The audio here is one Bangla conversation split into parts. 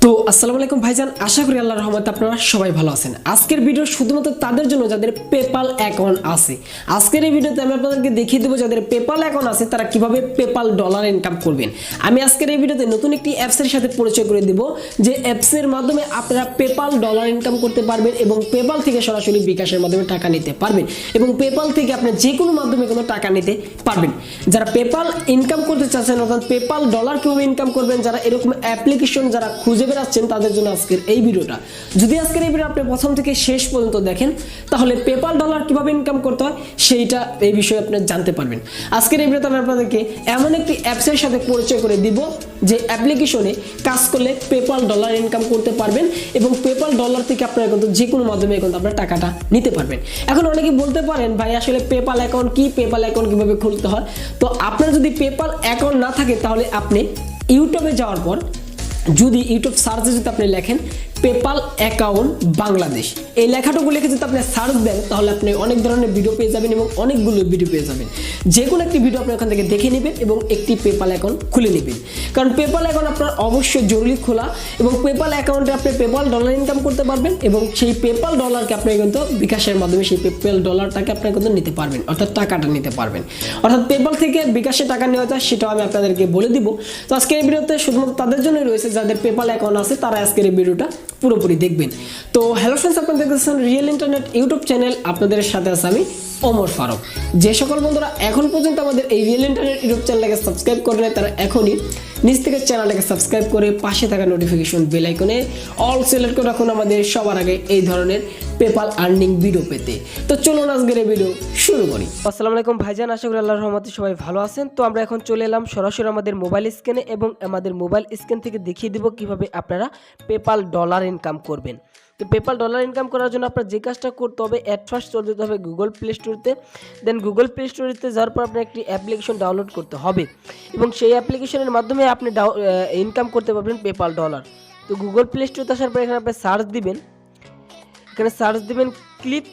তো আসসালামু আলাইকুম ভাইজান, আশা করি আল্লাহর রহমতে আপনারা সবাই ভালো আছেন। আজকের ভিডিও শুধুমাত্র তাদের জন্য যাদের পেপাল অ্যাকাউন্ট আছে। আজকের এই ভিডিওতে আমি আপনাদেরকে দেখিয়ে দেবো যাদের পেপাল অ্যাকাউন্ট আছে তারা কিভাবে পেপাল ডলার ইনকাম করবেন। আমি আজকের এই ভিডিওতে নতুন একটি অ্যাপসের সাথে পরিচয় করে দেব, যে অ্যাপসের মাধ্যমে আপনারা পেপাল ডলার ইনকাম করতে পারবেন এবং পেপাল থেকে সরাসরি বিকাশের মাধ্যমে টাকা নিতে পারবেন এবং পেপাল থেকে আপনি যে কোনো মাধ্যমে কোনো টাকা নিতে পারবেন। যারা পেপাল ইনকাম করতে চাচ্ছেন অর্থাৎ পেপাল ডলার কিভাবে ইনকাম করবেন, যারা এরকম অ্যাপ্লিকেশন যারা খুঁজে বেড়াচ্ছেন তাদের জন্য আজকের এই ভিডিওটা। যদি আজকের এই ভিডিও আপনি প্রথম থেকে শেষ পর্যন্ত দেখেন তাহলে পেপাল ডলার কিভাবে ইনকাম করতে হয় সেইটা এই বিষয়ে আপনি জানতে পারবেন। আজকের এই ভিডিওতে আমি আপনাদেরকে এমন একটি অ্যাপসের সাথে পরিচয় করে দিব যে অ্যাপ্লিকেশনে কাজ করলে পেপাল ডলার ইনকাম করতে পারবেন এবং পেপাল ডলার থেকে আপনারা কিন্তু যে কোনো মাধ্যমে কিন্তু আপনারা টাকাটা নিতে পারবেন। এখন অনেকে বলতে পারেন ভাই আসলে পেপাল অ্যাকাউন্ট কি, পেপাল অ্যাকাউন্ট কিভাবে খুলতে হয়। তো আপনার যদি পেপাল অ্যাকাউন্ট না থাকে তাহলে আপনি ইউটিউবে যাওয়ার পর যদি ইউটিউব সার্চে যদি আপনি লেখেন পেপাল অ্যাকাউন্ট বাংলাদেশ, এই লেখাটুকু লিখে যদি আপনি সার্চ দেন তাহলে আপনি অনেক ধরনের ভিডিও পেয়ে যাবেন এবং অনেকগুলো ভিডিও পেয়ে যাবেন। যে কোনো একটি ভিডিও আপনি ওখান থেকে দেখে নেবেন এবং একটি পেপাল অ্যাকাউন্ট খুলে নেবেন, কারণ পেপাল অ্যাকাউন্ট আপনার অবশ্যই জরুরি খোলা এবং পেপাল অ্যাকাউন্টে আপনি পেপাল ডলার ইনকাম করতে পারবেন এবং সেই পেপাল ডলারকে আপনি কিন্তু বিকাশের মাধ্যমে সেই পেপাল ডলারটাকে আপনি কিন্তু নিতে পারবেন, অর্থাৎ টাকাটা নিতে পারবেন। অর্থাৎ পেপাল থেকে বিকাশে টাকা নেওয়া যায় সেটাও আমি আপনাদেরকে বলে দিব। তো আজকের এই ভিডিওতে শুধুমাত্র তাদের জন্যই রয়েছে যাদের পেপাল অ্যাকাউন্ট আছে, তারা আজকের এই ভিডিওটা পুরোপুরি দেখবেন। তো হ্যালো ফ্রেন্ডস, আপনারা দেখতেছেন রিয়েল ইন্টারনেট ইউটিউব চ্যানেল, আপনাদের সাথে আছে আমি ওমর ফারুক। যে সকল বন্ধুরা এখন পর্যন্ত আমাদের এই রিয়েল ইন্টারনেট ইউটিউব চ্যানেলটাকে সাবস্ক্রাইব করে নেয় তারা এখনই নিজ থেকে চ্যানেলটাকে সাবস্ক্রাইব করে পাশে থাকা নোটিফিকেশন বেল আইকনে অল সিলেক্ট করে রাখুন আমাদের সবার আগে এই ধরনের পেপাল আর্নিং ভিডিও পেতে। তো চলুন আজকের এই ভিডিও শুরু করি। আসসালামু আলাইকুম ভাইজান, আশা করি আল্লাহর রহমতে সবাই ভালো আছেন। তো আমরা এখন চলে এলাম সরাসরি আমাদের মোবাইল স্ক্রিনে এবং আমাদের মোবাইল স্ক্রিন থেকে দেখিয়ে দিব কিভাবে আপনারা পেপাল ডলার ইনকাম করবেন। তো পেপাল ডলার ইনকাম করার জন্য আপনার যে কাজটা করতে হবে, অ্যাট ফার্স্ট চলে যেতে হবে গুগল প্লে স্টোরতে। দেন গুগল প্লে স্টোরেতে যাওয়ার পর আপনার একটি অ্যাপ্লিকেশন ডাউনলোড করতে হবে এবং সেই অ্যাপ্লিকেশনের মাধ্যমে আপনি ইনকাম করতে পারবেন পেপাল ডলার। তো গুগল প্লে স্টোরতে আসার পর এখানে আপনি সার্চ দিবেন, এখানে সার্চ দিবেন ক্লিপ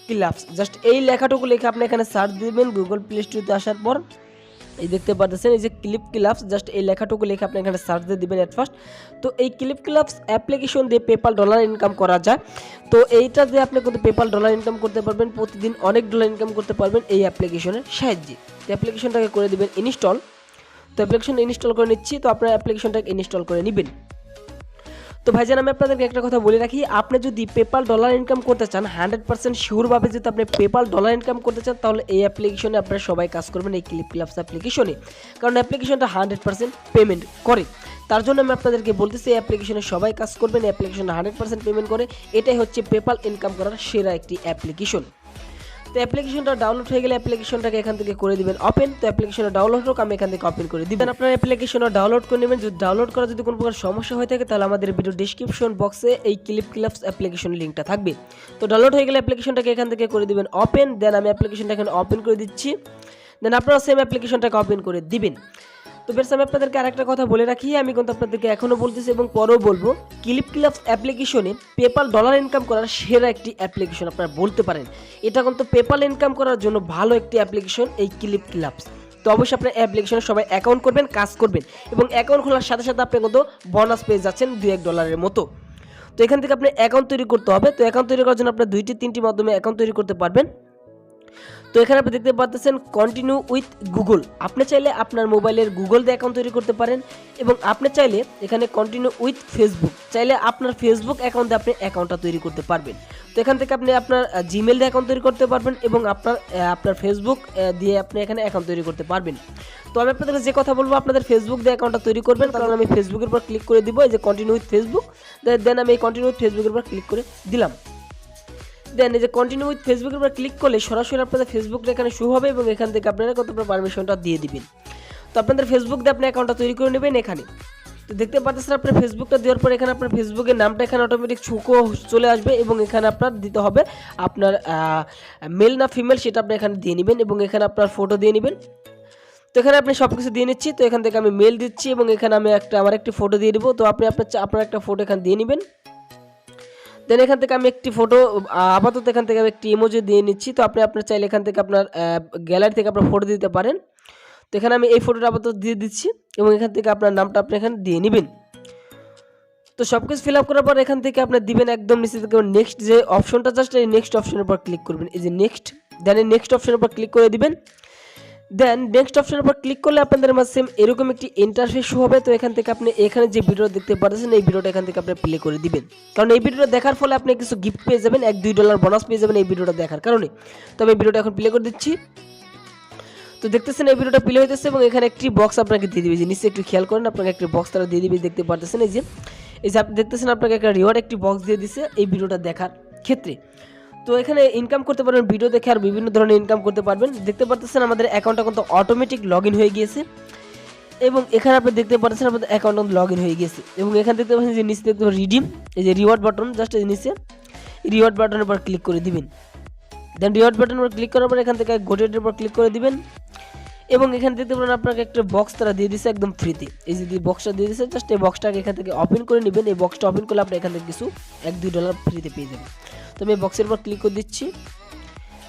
ক্লাবস, জাস্ট এই লেখাটুকু লিখে আপনি এখানে সার্চ দিবেন। গুগল প্লে স্টোরে আসার পর এই দেখতে পাচ্ছেন এই যে ক্লিপ ক্লাবস, জাস্ট এই লেখাটুকু লিখে আপনি এখানে সার্চ দিয়ে দিবেন অ্যাট ফার্স্ট। তো এই ক্লিপ ক্লাবস অ্যাপ্লিকেশন দিয়ে পেপাল ডলার ইনকাম করা যায়। তো এইটা দিয়ে আপনি কিন্তু পেপাল ডলার ইনকাম করতে পারবেন, প্রতিদিন অনেক ডলার ইনকাম করতে পারবেন এই অ্যাপ্লিকেশনের সাহায্যে। তো অ্যাপ্লিকেশনটাকে করে দিবেন ইনস্টল। তো অ্যাপ্লিকেশন ইনস্টল করে নিচ্ছি, তো আপনার অ্যাপ্লিকেশনটাকে ইনস্টল করে নেবেন। তো ভাইজান আমি আপনাদেরকে একটা কথা বলে রাখি, আপনি যদি পেপাল ডলার ইনকাম করতে চান 100% শিওরভাবে যদি আপনি পেপাল ডলার ইনকাম করতে চান তাহলে এই অ্যাপ্লিকেশনে আপনারা সবাই কাজ করবেন, এই ক্লিপ ক্লাবস অ্যাপ্লিকেশনে, কারণ অ্যাপ্লিকেশনটা 100% পেমেন্ট করে। তার জন্য আমি আপনাদেরকে বলতেছি এই অ্যাপ্লিকেশনে সবাই কাজ করবেন, এই অ্যাপ্লিকেশনে 100% পেমেন্ট করে। এটাই হচ্ছে পেপাল ইনকাম করার সেরা একটি অ্যাপ্লিকেশন। তো অ্যাপ্লিকেশনটা ডাউনলোড হয়ে গেলে অ্যাপ্লিকেশনটাকে এখান থেকে করে দিবেন ওপেন। তো অ্যাপ্লিকেশনটা ডাউনলোড হোক, আমি এখান থেকে ওপেন করে দিবেন। আপনার অ্যাপ্লিকেশনটা ডাউনলোড করে নেবেন। যদি ডাউনলোড করা যদি কোনো প্রকার সমস্যা হয়ে থাকে তাহলে আমাদের ভিডিও ডেসক্রিপশন বক্সে এই ক্লিপ ক্লাবস অ্যাপ্লিকেশন লিঙ্কটা থাকবে। তো ডাউনলোড হয়ে গেলে অ্যাপ্লিকেশনটাকে এখান থেকে করে দিবেন ওপেন। দেন আমি অ্যাপ্লিকেশনটা এখানে ওপেন করে দিচ্ছি, দেন আপনারা সেম অ্যাপ্লিকেশনটাকে ওপেন করে দিবেন। তো বেশ আমি আপনাদেরকে আরেকটা কথা বলে রাখি, আমি কিন্তু আপনাদেরকে এখনও বলতেছি এবং পরেও বলবো, ক্লিপ ক্লাবস অ্যাপ্লিকেশনে পেপাল ডলার ইনকাম করার সেরা একটি অ্যাপ্লিকেশন আপনারা বলতে পারেন। এটা কিন্তু পেপাল ইনকাম করার জন্য ভালো একটি অ্যাপ্লিকেশন এই ক্লিপ ক্লাবস। তো অবশ্যই আপনার অ্যাপ্লিকেশনে সবাই অ্যাকাউন্ট করবেন, কাজ করবেন এবং অ্যাকাউন্ট খোলার সাথে সাথে আপনি কিন্তু বোনাস পেয়ে যাচ্ছেন $2-1 মতো। তো এখান থেকে আপনি অ্যাকাউন্ট তৈরি করতে হবে। তো অ্যাকাউন্ট তৈরি করার জন্য আপনার 2-3টি মাধ্যমে অ্যাকাউন্ট তৈরি করতে পারবেন। তো এখানে আপনি দেখতে পাচ্ছেন কন্টিনিউ উইথ গুগল, আপনি চাইলে আপনার মোবাইলের গুগল দিয়ে অ্যাকাউন্ট তৈরি করতে পারেন এবং আপনি চাইলে এখানে কন্টিনিউ উইথ ফেসবুক, চাইলে আপনার ফেসবুক অ্যাকাউন্ট দিয়ে আপনি অ্যাকাউন্টটা তৈরি করতে পারবেন। তো এখান থেকে আপনি আপনার জিমেল দিয়ে অ্যাকাউন্ট তৈরি করতে পারবেন এবং আপনার ফেসবুক দিয়ে আপনি এখানে অ্যাকাউন্ট তৈরি করতে পারবেন। তো আমি আপনাদের যে কথা বলবো, আপনাদের ফেসবুক দিয়ে অ্যাকাউন্টটা তৈরি করবেন, কারণ আমি ফেসবুকের উপর ক্লিক করে দিব, এই যে কন্টিনিউ উইথ ফেসবুক, দেন আমি এই কন্টিনিউ উইথ ফেসবুকের উপর ক্লিক করে দিলাম। দেন এই যে কন্টিনিউ উইথ ফেসবুকের উপর ক্লিক করলে সরাসরি আপনাদের ফেসবুকটা এখানে শো হবে এবং এখান থেকে আপনারা কত পারমিশনটা দিয়ে দিবেন। তো আপনাদের ফেসবুক দিয়ে আপনি অ্যাকাউন্টটা তৈরি করে নেবেন এখানে। তো দেখতে পাচ্ছেন আপনার ফেসবুকটা দেওয়ার পর এখানে আপনার ফেসবুকের নামটা এখানে অটোমেটিক ছুকো চলে আসবে এবং এখানে আপনার দিতে হবে আপনার মেল না ফিমেল সেটা আপনি এখানে দিয়ে নেবেন এবং এখানে আপনার ফটো দিয়ে নেবেন। তো এখানে আপনি সব কিছু দিয়ে নিচ্ছি। তো এখান থেকে আমি মেল দিচ্ছি এবং এখানে আমি আমার একটি ফটো দিয়ে দেবো। তো আপনি আপনার একটা ফটো এখানে দিয়ে নেবেন। দেন এখান থেকে আমি একটি ফটো আপাতত এখান থেকে আমি একটি ইমোজি দিয়ে নিচ্ছি। তো আপনি আপনার চাইলে এখান থেকে আপনার গ্যালারি থেকে আপনার ফটো দিতে পারেন। তো এখানে আমি এই ফটোটা আপাতত দিয়ে দিচ্ছি এবং এখান থেকে আপনার নামটা আপনি এখানে দিয়ে নেবেন। তো সবকিছু ফিল আপ করার পর এখান থেকে আপনি দিবেন একদম নিচে থেকে নেক্সট যে অপশনটা, জাস্ট এই নেক্সট অপশনের উপর ক্লিক করবেন, এই যে নেক্সট, দেন এই নেক্সট অপশনের উপর ক্লিক করে দিবেন। দেন নেক্সট অপশনের উপর ক্লিক করলে আপনাদের মাঝে সেম এরকম একটি ইন্টারফেস শো হবে। তো এখান থেকে আপনি এখানে যে ভিডিওটা দেখতে পাচ্ছেন এই ভিডিওটা এখান থেকে আপনি প্লে করে দিবেন, কারণ এই ভিডিওটা দেখার ফলে আপনি কিছু গিফট পেয়ে যাবেন, $1-2 বোনাস পেয়ে যাবেন এই ভিডিওটা দেখার কারণে। তো আমি এই ভিডিওটা এখন প্লে করে দিচ্ছি। তো দেখতেছেন এই ভিডিওটা প্লে হইতেছে এবং এখানে একটি বক্স আপনাকে দিয়ে দিবে, যে নিচে একটু খেয়াল করেন, আপনাকে একটি বক্স তারা দিয়ে দিবে, দেখতে পারতেছেন এই যে আপনি দেখতেছেন আপনাকে একটা রিওয়ার্ড একটি বক্স দিয়ে দিছে এই ভিডিওটা দেখার ক্ষেত্রে। তো এখানে ইনকাম করতে পারবেন, ভিডিও দেখে আর বিভিন্ন ধরনের ইনকাম করতে পারবেন। দেখতে পারতেছেন আমাদের অ্যাকাউন্টটা কিন্তু অটোমেটিক লগ ইন হয়ে গিয়েছে এবং এখানে আপনি দেখতে পাচ্ছেন আমাদের অ্যাকাউন্ট লগ ইন হয়ে গেছে এবং এখানে দেখতে পাচ্ছেন যে নিচে দেখতে পাচ্ছেন রিডিম, এই যে রিওয়ার্ড বাটন, জাস্ট এই নিচে রিওয়ার্ড বাটনের উপর ক্লিক করে দিবেন। দেন রিওয়ার্ড বাটনের উপর ক্লিক করার পর এখান থেকে গোটেটের উপর ক্লিক করে দিবেন এবং এখানে দেখতে পারেন আপনাকে একটা বক্স তারা দিয়ে দিচ্ছে একদম ফ্রিতে, এই যে বক্সটা দিয়ে দিচ্ছে, জাস্ট এই বক্সটাকে এখান থেকে ওপেন করে নেবেন। এই বক্সটা ওপেন করলে আপনি এখান থেকে কিছু $1-2 ফ্রিতে পেয়ে যাবেন। তো আমি এই বক্সের উপর ক্লিক করে দিচ্ছি।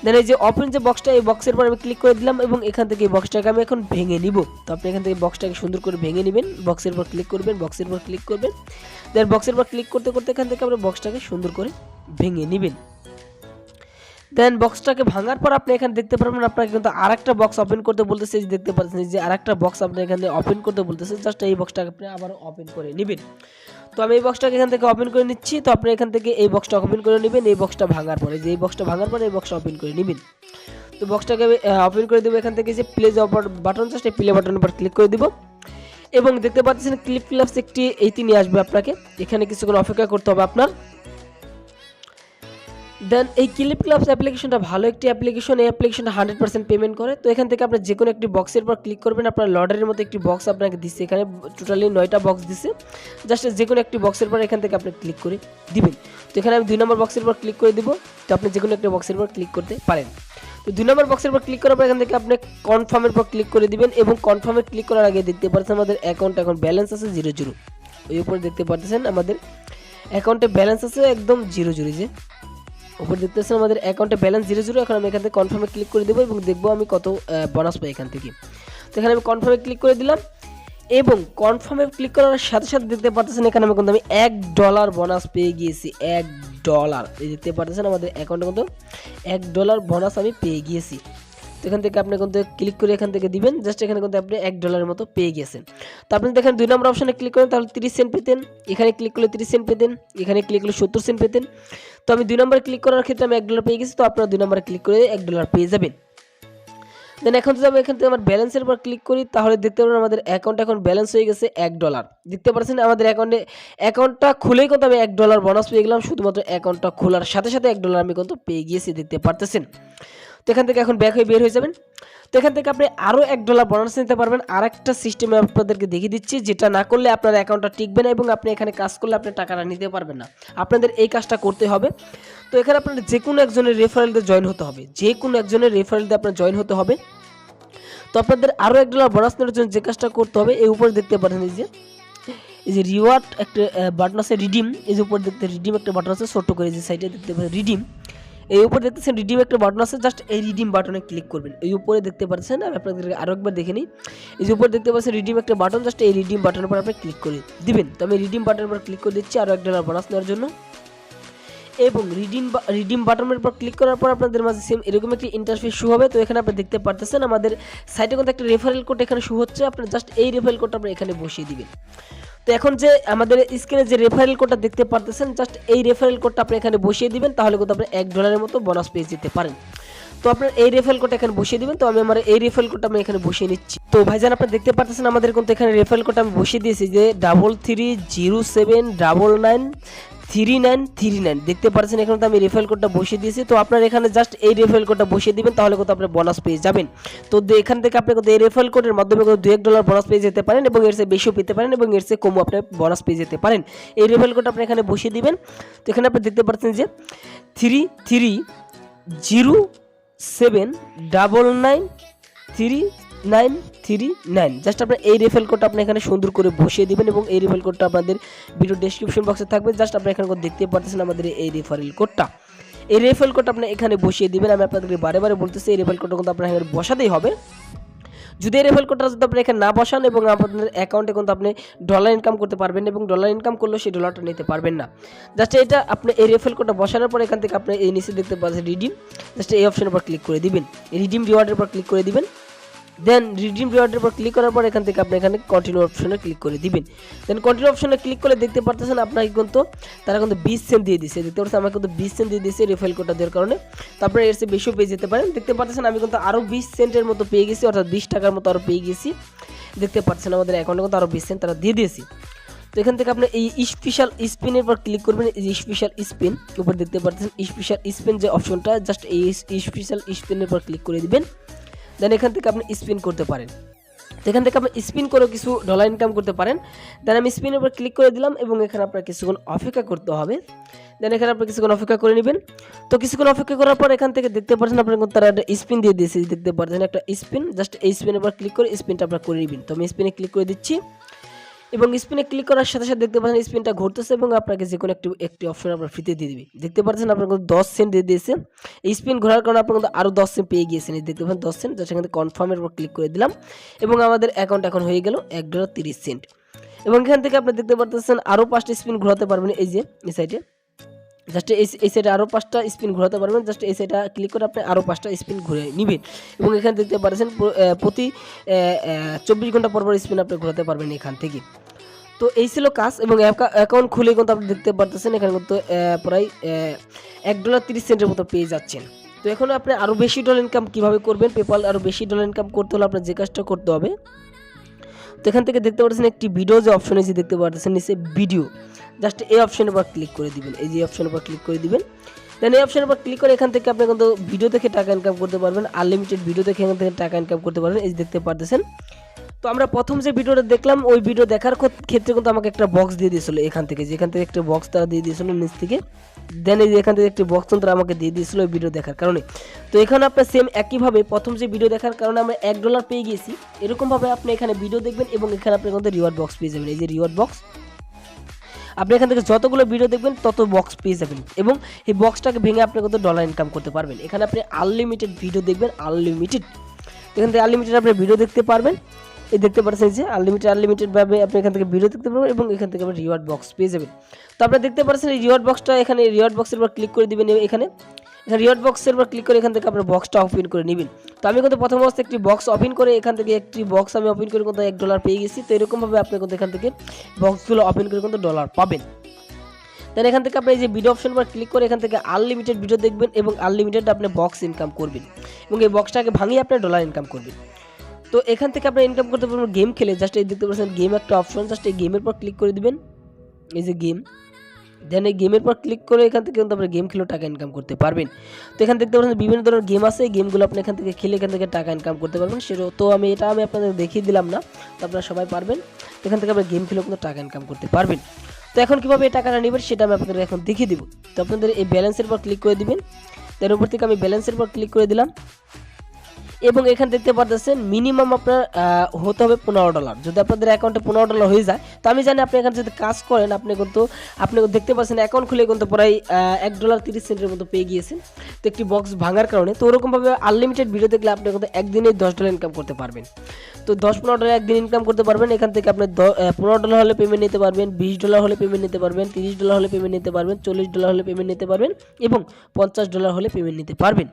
দেন এই যে ওপেন যে বক্সটা, এই বক্সের উপর আমি ক্লিক করে দিলাম এবং এখান থেকে এই বক্সটাকে আমি এখন ভেঙে নিব। তো আপনি এখান থেকে বক্সটাকে সুন্দর করে ভেঙে নেবেন, বক্সের উপর ক্লিক করবেন, বক্সের উপর ক্লিক করবেন। দেন বক্সের উপর ক্লিক করতে করতে এখান থেকে আপনি বক্সটাকে সুন্দর করে ভেঙে নেবেন। দেন বক্সটাকে ভাঙার পর আপনি এখানে দেখতে পারবেন আপনাকে কিন্তু আরেকটা বক্স ওপেন করতে বলতেছে, দেখতে পাচ্ছেন যে আরেকটা বক্স আপনি এখানে ওপেন করতে বলতেছে, জাস্ট এই বক্সটাকে আপনি আবার ওপেন করে নেবেন। তো আমি এই বক্সটাকে এখান থেকে ওপেন করে নিচ্ছি। তো আপনি এখান থেকে এই বক্সটা ওপেন করে নেবেন, এই বক্সটা ভাঙার পরে, যে এই বক্সটা ভাঙার পরে এই বক্সটা ওপেন করে নেবেন। তো বক্সটাকে ওপেন করে দেবো, এখান থেকে যে প্লে বাটন, জাস্ট এই প্লে বাটনের উপর ক্লিক করে দিব এবং দেখতে পাচ্ছেন ক্লিপ ক্লাবস একটি এইটি নিয়ে আসবে আপনাকে, এখানে কিছুক্ষণ অপেক্ষা করতে হবে আপনার। দেন এই ক্লিপ ক্লাবস অ্যাপ্লিকেশনটা ভালো একটি অ্যাপ্লিকেশন, এই অ্যাপ্লিকেশনটা 100% পেমেন্ট করে। তো এখান থেকে আপনি যে কোনো একটি বক্সের উপর ক্লিক করবেন, আপনার লটারির মতো একটি বক্স আপনাকে দিচ্ছে, এখানে টোটালি 9টা বক্স দিচ্ছে, জাস্ট যে কোনো একটি বক্সের উপর এখান থেকে আপনি ক্লিক করে দিবেন। তো এখানে আমি 2 নম্বর বক্সের উপর ক্লিক করে দিব। তো আপনি যে কোনো একটা বক্সের উপর ক্লিক করতে পারেন। তো 2 নম্বর বক্সের উপর ক্লিক করার পর এখান থেকে আপনি কনফার্মের উপর ক্লিক করে দিবেন এবং কনফার্মে ক্লিক করার আগে দেখতে পাচ্ছেন আমাদের অ্যাকাউন্ট এখন ব্যালেন্স আছে 0 ওই উপরে দেখতে পাচ্ছেন আমাদের অ্যাকাউন্টে ব্যালেন্স আছে একদম 0 যে উপর দেখতেছেন আমাদের অ্যাকাউন্টে ব্যালেন্স 0। এখন আমি এখান থেকে কনফার্মে ক্লিক করে দেবো এবং দেখবো আমি কত বোনাস পাই এখান থেকে। তো এখানে আমি কনফার্মে ক্লিক করে দিলাম এবং কনফার্মে ক্লিক করার সাথে সাথে দেখতে পাচ্ছেন এখানে আমি কিন্তু $1 বোনাস পেয়ে গিয়েছি, $1। এই দেখতে পাচ্ছেন আমাদের অ্যাকাউন্টে কিন্তু $1 বোনাস আমি পেয়ে গিয়েছি। তো এখান থেকে আপনি কিন্তু ক্লিক করে এখান থেকে দিবেন, জাস্ট এখানে কিন্তু আপনি $1 মতো পেয়ে গেছেন। তো আপনি দেখেন 2 নম্বর অপশনে ক্লিক করেন তাহলে 30 সেন্ট পেতেন, এখানে ক্লিক করলে 30 সেন্ট পেতেন, এখানে ক্লিক করলে 70 সেন্ট পেতেন। তো আমি 2 নম্বরে ক্লিক করার ক্ষেত্রে আমি $1 পেয়ে গেছি, তো আপনারা 2 নম্বরে ক্লিক করে $1 পেয়ে যাবেন। দেন এখন যদি আমি এখান থেকে আমার ব্যালেন্সের উপর ক্লিক করি তাহলে দেখতে পাবেন আমাদের অ্যাকাউন্ট এখন ব্যালেন্স হয়ে গেছে $1। দেখতে পাচ্ছেন আমাদের অ্যাকাউন্টটা খুলেই কিন্তু আমি $1 বোনাস পেয়ে গেলাম, শুধুমাত্র অ্যাকাউন্টটা খোলার সাথে সাথে $1 আমি কিন্তু পেয়ে গিয়েছি, দেখতে পারতেছেন। তো এখান থেকে এখন ব্যাক হয়ে বের হয়ে যাবেন। তো এখান থেকে আপনি আরও $1 বোনাস নিতে পারবেন। আর একটা সিস্টেমে আপনাদেরকে দেখিয়ে দিচ্ছি, যেটা না করলে আপনার অ্যাকাউন্টটা টিকবে না এবং আপনি এখানে কাজ করলে আপনি টাকাটা নিতে পারবেন না। আপনাদের এই কাজটা করতে হবে। তো এখানে আপনাদের যে কোনো একজনের রেফারেল দিয়ে জয়েন হতে হবে, যে কোনো একজনের রেফারেল দিয়ে আপনার জয়েন হতে হবে। তো আপনাদের আরও $1 বোনাস নেওয়ার জন্য যে কাজটা করতে হবে, এই উপরে দেখতে পারেন এই যে রিওয়ার্ড একটা বাটন আছে, রিডিম, এই যে উপর দেখতে রিডিম একটা বাটন আছে ছোট্ট করে, যে সাইডে দেখতে পাচ্ছেন রিডিম, এই উপরে দেখতেছেন রিডিম একটা বাটন আছে, জাস্ট এই রিডিম বাটনে ক্লিক করবেন। এই উপরে দেখতে পাচ্ছেন, আমি আপনাদেরকে আরও একবার দেখে নিই, এই যে উপরে দেখতে পাচ্ছেন রিডিম একটা বাটন, জাস্ট এই রিডিম বাটনের উপর আপনি ক্লিক করে দিবেন। তো আমি রিডিম বাটনের উপর ক্লিক করে দিচ্ছি আরও $1 বোনাস নেওয়ার জন্য এবং রিডিম বাটনের উপর ক্লিক করার পর আপনাদের মাঝে সেম এরকম একটি ইন্টারফেস শো হবে। তো এখানে আপনি দেখতে পারতেছেন আমাদের সাইটে কিন্তু একটা রেফারেল কোড এখানে শো হচ্ছে, আপনি জাস্ট এই রেফারেল কোডটা আপনি এখানে বসিয়ে দিবেন। তো এখন যে আমাদের স্ক্রিনে যে রেফারেল কোডটা দেখতে পারতেছেন, জাস্ট এই রেফারেল কোডটা আপনি এখানে বসিয়ে দিবেন, তাহলে কিন্তু আপনি $1 মতো বোনাস পেয়ে যেতে পারেন। তো আপনার এই রেফারেল কোডটা এখানে বসিয়ে দিবেন। তো আমি আমার এই রেফারেল কোডটা আমি এখানে বসিয়ে নিচ্ছি। তো ভাইজান আপনি দেখতে পারতেছেন আমাদের কিন্তু এখানে রেফারেল কোডটা আমি বসিয়ে দিয়েছি, যে 3307993939 দেখতে পাচ্ছেন, এখানে তো আমি রেফারেল কোডটা বসিয়ে দিয়েছি। তো আপনার এখানে জাস্ট এই রেফারেল কোডটা বসিয়ে দিবেন, তাহলে কিন্তু আপনি বোনাস পেয়ে যাবেন। তো এখান থেকে আপনি কিন্তু এই রেফারেল কোডের মাধ্যমে কিন্তু $2-1 বোনাস পেয়ে যেতে পারেন এবং এর চেয়ে বেশিও পেতে পারেন এবং এর চেয়ে কমও আপনি বোনাস পেয়ে যেতে পারেন। এই রেফারেল কোডটা আপনি এখানে বসিয়ে দিবেন। তো এখানে আপনি দেখতে পাচ্ছেন যে 3307993939 জাস্ট আপনার এই রেফারেল কোডটা আপনি এখানে সুন্দর করে বসিয়ে দিবেন এবং এই রেফারেল কোডটা আপনাদের ভিডিও ডেসক্রিপশন বক্সে থাকবে, জাস্ট আপনি এখানে দেখতে পাচ্ছেন আমাদের এই রেফারেল কোডটা। এই রেফারেল কোডটা আপনি এখানে বসিয়ে দিবেন। আমি আপনাদেরকে বারে বারে বলতেছি এই রেফারেল কোডটা কিন্তু আপনার এখানে বসাতেই হবে। যদি এই রেফারেল কোডটা যদি আপনি এখানে না বসান এবং আপনাদের অ্যাকাউন্টে কিন্তু আপনি ডলার ইনকাম করতে পারবেন এবং ডলার ইনকাম করলেও সেই ডলারটা নিতে পারবেন না। জাস্ট এটা আপনি এই রেফারেল কোডটা বসানোর পর এখান থেকে আপনি এই নিচে দেখতে পাচ্ছেন রিডিম, জাস্ট এই অপশনের উপর ক্লিক করে দিবেন, রিডিম রিওয়ার্ডের উপর ক্লিক করে দিবেন। দেন রিডিম রিওয়ার্ডের উপর ক্লিক করার পর এখান থেকে আপনি এখানে কন্টিনিউ অপশনে ক্লিক করে দিবেন। দেন কন্টিনিউ অপশনে ক্লিক করে দেখতে পারতেছেন আপনাকে কিন্তু তারা কিন্তু 20 সেন্ট দিয়ে দিচ্ছে, দেখতে পাচ্ছেন আমাকে কিন্তু 20 সেন্ট দিয়ে দিচ্ছে রেফারেল কোডটা দেওয়ার কারণে। তারপরে এর চেয়ে বেশিও পেয়ে যেতে পারেন। দেখতে পাচ্ছেন আমি কিন্তু আরও 20 সেন্টের মতো পেয়ে গেছি, অর্থাৎ 20 টাকার মতো আরও পেয়ে গেছি। দেখতে পাচ্ছেন আমাদের অ্যাকাউন্টে কিন্তু আরও 20 সেন্ট তারা দিয়ে দিয়েছি। তো এখান থেকে আপনি এই স্পেশাল স্পিনের উপর ক্লিক করবেন, এই যে স্পেশাল স্পিন উপর দেখতে পাচ্ছেন স্পেশাল স্পিন যে অপশনটা, জাস্ট এই স্পেশাল স্পিনের উপর ক্লিক করে দিবেন। দেন এখান থেকে আপনি স্পিন করতে পারেন, এখান থেকে আপনি স্পিন করে কিছু ডলার ইনকাম করতে পারেন। দেন আমি স্পিনের উপর ক্লিক করে দিলাম এবং এখানে আপনার কিছুক্ষণ অপেক্ষা করতে হবে। দেন এখানে আপনি কিছুক্ষণ অপেক্ষা করে নেবেন। তো কিছুক্ষণ অপেক্ষা করার পর এখান থেকে দেখতে পাচ্ছেন আপনার তারা একটা স্পিন দিয়ে দিয়েছে, দেখতে পাচ্ছেন একটা স্পিন, জাস্ট এই স্পিনের উপর ক্লিক করে স্পিনটা আপনার করে নেবেন। তো আমি স্পিনে ক্লিক করে দিচ্ছি এবং স্পিনে ক্লিক করার সাথে সাথে দেখতে পাচ্ছেন স্পিনটা ঘুরতেছে এবং আপনাকে যে কোনো একটি অপশন আপনার ফ্রিতে দিয়ে দিবে। দেখতে পাচ্ছেন আপনার 10 সেন্ট দিয়ে দিয়েছে, এই স্পিন ঘোরার কারণে আপনার কিন্তু আরও 10 সেন্ট পেয়ে গিয়েছেন। দেখতে পাচ্ছেন 10 সেন্ট, সেখান থেকে কনফার্মের উপর ক্লিক করে দিলাম এবং আমাদের অ্যাকাউন্ট এখন হয়ে গেল $1.30। এবং এখান থেকে আপনি দেখতে পাচ্ছেন আরও 5টা স্পিন ঘোরাতে পারবেন, এই যে এই সাইডে, জাস্ট এই সাইডে আরও 5টা স্পিন ঘোরাতে পারবেন। জাস্ট এই সাইডে ক্লিক করে আপনি আরও 5টা স্পিন ঘুরে নেবেন এবং এখানে দেখতে পাচ্ছেন প্রতি 24 ঘন্টা পর স্পিন আপনি ঘোরাতে পারবেন এখান থেকে। তো এই ছিল কাজ এবং অ্যাকাউন্ট খুলে কিন্তু আপনি দেখতে পারতেছেন এখানে কিন্তু প্রায় $1.30 মতো পেয়ে যাচ্ছেন। তো এখন আপনি আরও বেশি ডলার ইনকাম কীভাবে করবেন, পেপাল আরও বেশি ডলার ইনকাম করতে হলে আপনার যে কাজটা করতে হবে, তো এখান থেকে দেখতে পাচ্ছেন একটি ভিডিও যে অপশন আছে দেখতে পাচ্ছেন নিচে ভিডিও, জাস্ট এই অপশনের উপর ক্লিক করে দিবেন, এই যে অপশনের উপর ক্লিক করে দিবেন। দেন এই অপশনের উপর ক্লিক করে এখান থেকে আপনি কিন্তু ভিডিও দেখে টাকা ইনকাম করতে পারবেন, আনলিমিটেড ভিডিও দেখে এখান থেকে টাকা ইনকাম করতে পারবেন, এই যে দেখতে পাচ্ছেন। তো আমরা প্রথম যে ভিডিওটা দেখলাম ওই ভিডিও দেখার ক্ষেত্রে কিন্তু আমাকে একটা বক্স দিয়ে দিয়েছিল এখান থেকে, যেখান থেকে একটা বক্স তারা দিয়ে দিয়েছিল নিচ থেকে। দেন এই যে এখান থেকে একটি বক্স তারা আমাকে দিয়ে দিয়েছিল ওই ভিডিও দেখার কারণে। তো এখানে আপনার সেম একইভাবে প্রথম যে ভিডিও দেখার কারণে আমরা $1 পেয়ে গেছি, এরকমভাবে আপনি এখানে ভিডিও দেখবেন এবং এখানে আপনি কিন্তু রিওয়ার্ড বক্স পেয়ে যাবেন, এই যে রিওয়ার্ড বক্স। আপনি এখান থেকে যতগুলো ভিডিও দেখবেন তত বক্স পেয়ে যাবেন এবং এই বক্সটাকে ভেঙে আপনি কিন্তু ডলার ইনকাম করতে পারবেন। এখানে আপনি আনলিমিটেড ভিডিও দেখবেন, আনলিমিটেড, এখান থেকে আনলিমিটেড আপনি ভিডিও দেখতে পারবেন। এই দেখতে পাচ্ছেন যে আনলিমিটেডভাবে আপনি এখান থেকে ভিডিও দেখতে পারবেন এবং এখান থেকে আপনি রিওয়ার্ড বক্স পেয়ে যাবেন। তো আপনারা দেখতে পাচ্ছেন এই রিওয়ার্ড বক্সটা, এখানে রিওয়ার্ড বক্সের উপর ক্লিক করে দিবেন, এখানে রিওয়ার্ড বক্সের উপর ক্লিক করে এখান থেকে আপনার বক্সটা ওপেন করে নেবেন। তো আমি কিন্তু প্রথম অবস্থায় একটি বক্স ওপেন করে এখান থেকে একটি বক্স আমি ওপেন করে কিন্তু $1 পেয়ে গেছি। তো এরকমভাবে আপনি কিন্তু এখান থেকে বক্সগুলো ওপেন করে কিন্তু ডলার পাবেন। দেন এখান থেকে আপনি এই যে ভিডিও অপশন উপর ক্লিক করে এখান থেকে আনলিমিটেড ভিডিও দেখবেন এবং আনলিমিটেড আপনি বক্স ইনকাম করবেন এবং এই বক্সটাকে ভাঙিয়ে আপনি ডলার ইনকাম করবেন। তো এখান থেকে আপনি ইনকাম করতে পারবেন গেম খেলে, জাস্ট এই দেখতে পাচ্ছেন গেম একটা অপশন, জাস্ট এই গেমের পর ক্লিক করে দিবেন, এই যে গেম। দেন এই গেমের পর ক্লিক করে এখান থেকে কিন্তু আপনি গেম খেলেও টাকা ইনকাম করতে পারবেন। তো এখান দেখতে পাচ্ছেন বিভিন্ন ধরনের গেম আছে, এই গেমগুলো আপনি এখান থেকে খেলে এখান থেকে টাকা ইনকাম করতে পারবেন। সেটা তো আমি আপনাদের দেখিয়ে দিলাম না, তো আপনারা সবাই পারবেন। তো এখান থেকে আপনি গেম খেলেও কিন্তু টাকা ইনকাম করতে পারবেন। তো এখন কীভাবে এই টাকাটা নেবেন সেটা আমি আপনাদের এখন দেখিয়ে দিব। তো আপনাদের এই ব্যালেন্সের উপর ক্লিক করে দিবেন, তার উপর থেকে আমি ব্যালেন্সের উপর ক্লিক করে দিলাম এবং এখানে দেখতে পাচ্ছেন মিনিমাম আপনার হতে হবে $15। যদি আপনাদের অ্যাকাউন্টে $15 হয়ে যায়, তো আমি জানি আপনি এখানে যদি কাজ করেন আপনি দেখতে পাচ্ছেন অ্যাকাউন্ট খুলে কিন্তু প্রায় $1.30 মতো পেয়ে গিয়েছেন। তো একটি বক্স ভাঙার কারণে, তো ওরকমভাবে আনলিমিটেড ভিডিও দেখলে আপনি কিন্তু একদিনে $10 ইনকাম করতে পারবেন। তো $10-15 একদিন ইনকাম করতে পারবেন। এখান থেকে আপনি $15 হলে পেমেন্ট নিতে পারবেন, $20 হলে পেমেন্ট নিতে পারবেন, $30 হলে পেমেন্ট নিতে পারবেন, $40 হলে পেমেন্ট নিতে পারবেন এবং $50 হলে পেমেন্ট নিতে পারবেন।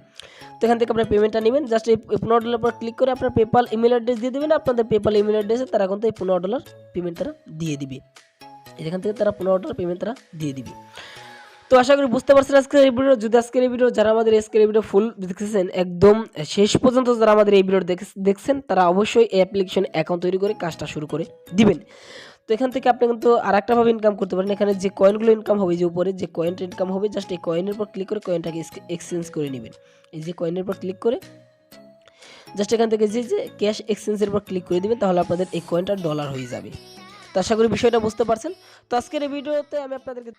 তো এখান থেকে আপনার পেমেন্টটা নেবেন, জাস্ট এই $15 পর ক্লিক করে আপনার পেপাল ইমেল অ্যাড্রেস দিয়ে দেবেন। আপনাদের পেপাল ইমেল অ্যাড্রেসে তারা কিন্তু এই $15 পেমেন্ট তারা দিয়ে দিবে, এখান থেকে তারা $15 পেমেন্ট তারা দিয়ে দিবে। তো আশা করি বুঝতে পারছেন আজকের এই ভিডিও। যদি আজকের এই ভিডিও যারা আমাদের আজকের এই ভিডিও ফুল দেখেছেন একদম শেষ পর্যন্ত, যারা আমাদের এই ভিডিও দেখছেন তারা অবশ্যই এই অ্যাপ্লিকেশন অ্যাকাউন্ট তৈরি করে কাজটা শুরু করে দিবেন। তো এখান থেকে আপনি কিন্তু আরেকটাভাবে ইনকাম করতে পারেন। এখানে যে কয়েনগুলো ইনকাম হবে, যে উপরে যে কয়েনটা ইনকাম হবে, জাস্ট এই কয়েনের উপর ক্লিক করে কয়েনটাকে এক্সচেঞ্জ করে নেবেন। এই যে কয়েনের উপর ক্লিক করে জাস্ট এখান থেকে যে ক্যাশ এক্সচেঞ্জের উপর ক্লিক করে দিবেন, তাহলে আপনাদের এই কয়েনটা ডলার হয়ে যাবে। তো আশা করি বিষয়টা বুঝতে পারছেন। তো আজকের এই ভিডিওতে আমি আপনাদেরকে